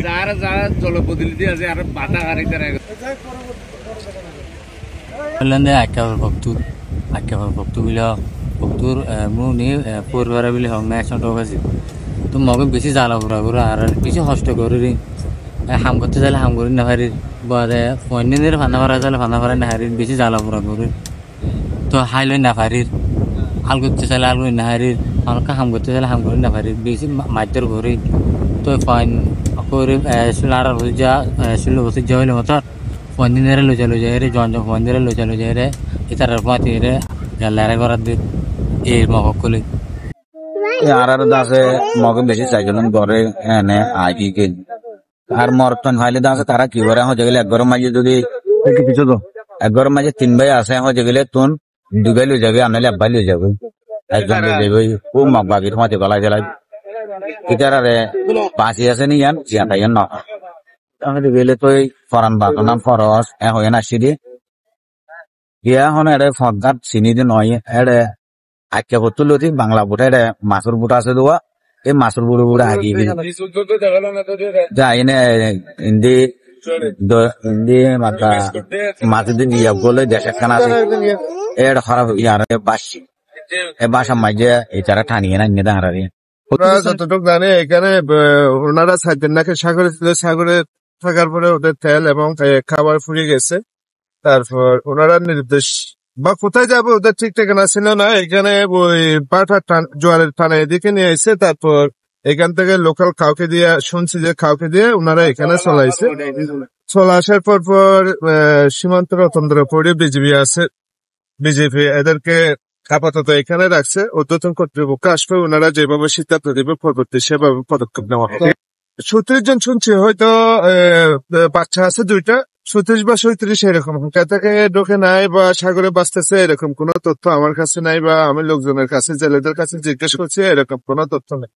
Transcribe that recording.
যারা যারা জলপ্রতিনিধি আছে আর বাধা গাড়ি তারা ভক্তুর মুনি পরিবার বলে হোক না একশো টাকা তো মগে বেশি জ্বালা ফুরা করে আর বেশি কষ্ট করে হাম করতে চাইলে হাম করি না পারি বাদে অন্যদের ফানা ফারা চাইলে ফানা ফারা না হারির বেশি জ্বালা ফুরা করে তো হাইলে না পারির হাল করতে চাইলে হাল করি না হারির হালকা হাম করতে চাইলে হাম করি না পারির বেশি মাইতের ঘরে তো ফাইন করে আর হয়ে যা শুনলে বসে যা হইলে মতো অন্যদের লোচা লো যায় রে জন অন্যদের লোচা লো যায় রে ইতার পাতি রে লেরা করার দিন এই মকক কলি আর দাসে মগে বেশি চাইছিলেন ঘরে এনে আগে গেল আর মরতন ফাইলে দাসে তারা কি করে হয়ে গেলে একবার মাঝে যদি কিছু তো একবার মাঝে 3 ভাই আছে হয়ে গেলে তুন 2 ভাই লয়ে যাবে আনলে 1 ভাই লয়ে যাবে একজন লয়ে যাবে ও মগ বাগির মাঝে গলা জ্বালাই ইতারে পাশে আছে নি ইয়ান জিয়াটা ইয়ান না তাহলে গেলে তো ফরান বাতো নাম ফরস হয়ে না সিদি ইয়া হন এড়ে ফগাত চিনি দি নয় এড়ে আখ্যা বতুল বাংলা বুটা এড়ে মাছুর বুটা আছে দোয়া এই মাছুর বুড়ো বুড়া আগিয়ে যা এনে হিন্দি হিন্দি মাতা মাছুদ্দিন ইয়া বলে দেশের খানা আছে এর খারাপ ইয়ার বাসি এ বাসা মাঝে এটারা টানিয়ে না নিয়ে দাঁড়ারে যতটুকু জানে এখানে ওনারা সাইতেন নাকি সাগরে ছিল, সাগরে থাকার পরে ওদের তেল এবং খাবার ফুরিয়ে গেছে। তারপর ওনারা নির্দেশ বা কোথায় যাবে ওদের ঠিক ঠিকানা ছিল না, এখানে ওই জোয়ারের টানা এদিকে নিয়ে এসে তারপর এখান থেকে লোকাল কাউকে দিয়ে শুনছি যে কাউকে দিয়ে ওনারা এখানে চলে আসছে। চলে আসার পর সীমান্ত রতন্দ্র পরে বিজেপি আছে, বিজেপি এদেরকে আপাতত এখানে রাখছে। ঊর্ধ্বতন কর্তৃপক্ষ আসবে, ওনারা যেভাবে সিদ্ধান্ত দেবে পরবর্তী সেভাবে পদক্ষেপ নেওয়া হবে। 37 জন শুনছি, হয়তো বাচ্চা আছে 2টা, 36 বা 37 এরকম থেকে ঢোকে নাই বা সাগরে বাঁচতেছে এরকম কোনো তথ্য আমার কাছে নাই, বা আমি লোকজনের কাছে জেলেদের কাছে জিজ্ঞেস করছি, এরকম কোনো তথ্য নেই।